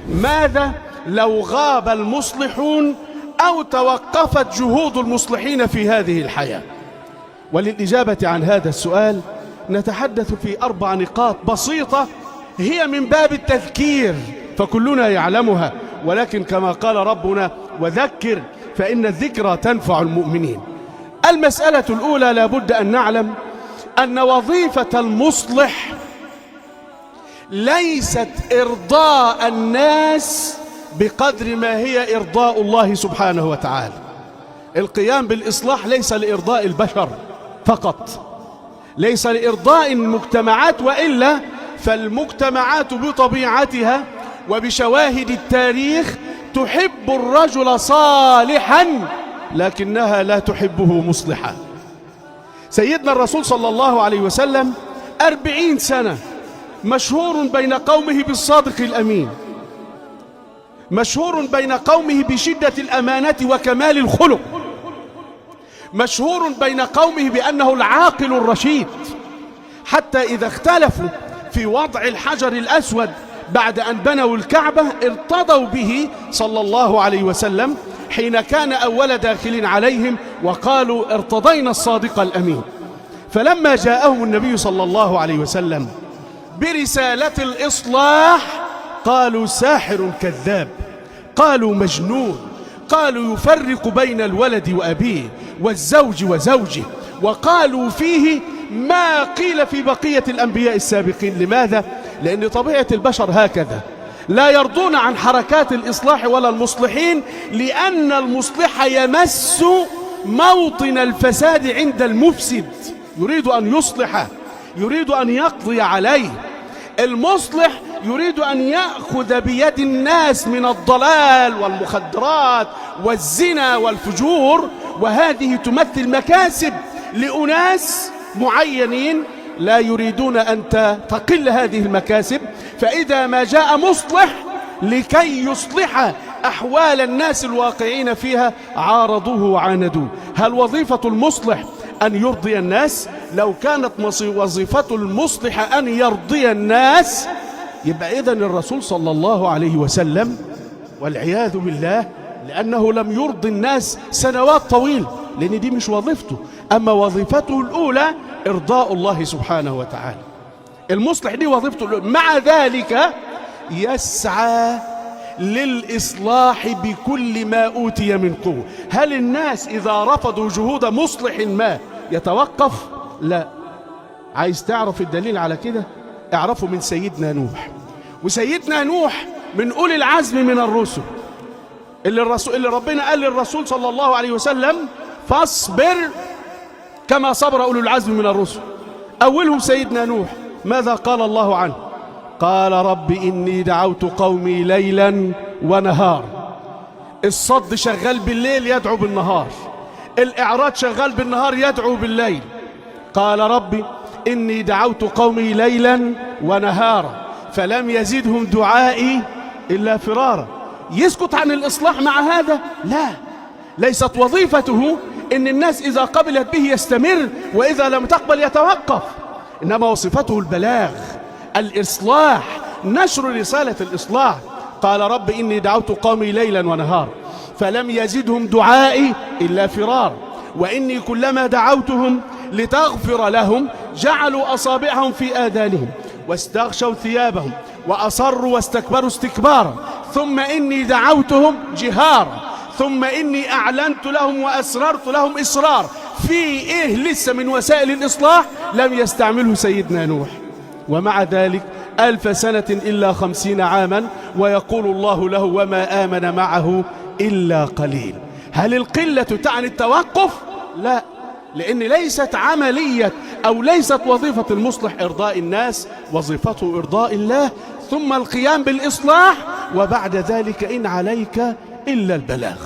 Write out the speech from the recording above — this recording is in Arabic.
ماذا لو غاب المصلحون أو توقفت جهود المصلحين في هذه الحياة؟ وللإجابة عن هذا السؤال نتحدث في 4 نقاط بسيطة هي من باب التذكير فكلنا يعلمها، ولكن كما قال ربنا: وذكر فإن الذكرى تنفع المؤمنين. المسألة الأولى لابد أن نعلم أن وظيفة المصلح ليست إرضاء الناس بقدر ما هي إرضاء الله سبحانه وتعالى. القيام بالإصلاح ليس لإرضاء البشر فقط، ليس لإرضاء المجتمعات، وإلا فالمجتمعات بطبيعتها وبشواهد التاريخ تحب الرجل صالحا لكنها لا تحبه مصلحا. سيدنا الرسول صلى الله عليه وسلم 40 سنة مشهور بين قومه بالصادق الأمين، مشهور بين قومه بشدة الأمانة وكمال الخلق، مشهور بين قومه بأنه العاقل الرشيد، حتى إذا اختلفوا في وضع الحجر الأسود بعد أن بنوا الكعبة ارتضوا به صلى الله عليه وسلم حين كان أول داخل عليهم وقالوا: ارتضينا الصادق الأمين. فلما جاءهم النبي صلى الله عليه وسلم برسالة الإصلاح قالوا: ساحر كذاب، قالوا: مجنون، قالوا: يفرق بين الولد وأبيه والزوج وزوجه، وقالوا فيه ما قيل في بقية الأنبياء السابقين. لماذا؟ لأن طبيعة البشر هكذا، لا يرضون عن حركات الإصلاح ولا المصلحين، لأن المصلح يمس موطن الفساد عند المفسد، يريد أن يصلح، يريد أن يقضي عليه. المصلح يريد أن يأخذ بيد الناس من الضلال والمخدرات والزنا والفجور، وهذه تمثل مكاسب لأناس معينين لا يريدون أن تقل هذه المكاسب. فإذا ما جاء مصلح لكي يصلح أحوال الناس الواقعين فيها عارضوه وعاندوه. هل وظيفة المصلح أن يرضي الناس؟ لو كانت وظيفة المصلح أن يرضي الناس يبقى إذن الرسول صلى الله عليه وسلم والعياذ بالله، لأنه لم يرضي الناس سنوات طويلة، لأن دي مش وظيفته. أما وظيفته الأولى إرضاء الله سبحانه وتعالى. المصلح دي وظيفته الأولى. مع ذلك يسعى للإصلاح بكل ما أوتي من قوة. هل الناس إذا رفضوا جهود مصلح ما يتوقف؟ لا. عايز تعرف الدليل على كده؟ اعرفوا من سيدنا نوح. وسيدنا نوح من أولي العزم من الرسل، اللي ربنا قال للرسول صلى الله عليه وسلم: فاصبر كما صبر أولو العزم من الرسل. أولهم سيدنا نوح. ماذا قال الله عنه؟ قال: رب إني دعوت قومي ليلا ونهار. الصد شغال بالليل يدعو بالنهار، الإعراض شغال بالنهار يدعو بالليل. قال: رب إني دعوت قومي ليلا ونهارا فلم يزدهم دعائي إلا فرارا. يسكت عن الإصلاح مع هذا؟ لا، ليست وظيفته إن الناس إذا قبلت به يستمر وإذا لم تقبل يتوقف، إنما وظيفته البلاغ، الإصلاح، نشر رسالة الإصلاح. قال: رب إني دعوت قومي ليلا ونهارا فلم يزدهم دعائي إلا فرار، وإني كلما دعوتهم لتغفر لهم جعلوا أصابعهم في آذانهم واستغشوا ثيابهم وأصروا واستكبروا استكبارا، ثم إني دعوتهم جهارا، ثم إني أعلنت لهم وأسررت لهم إسرار. في إيه لسه من وسائل الإصلاح لم يستعمله سيدنا نوح؟ ومع ذلك 1000 سنة إلا 50 عاما ويقول الله له: وما آمن معه إلا قليل. هل القلة تعني التوقف؟ لا، لأن ليست عملية أو ليست وظيفة المصلح إرضاء الناس، وظيفته إرضاء الله، ثم القيام بالإصلاح، وبعد ذلك إن عليك إلا البلاغ.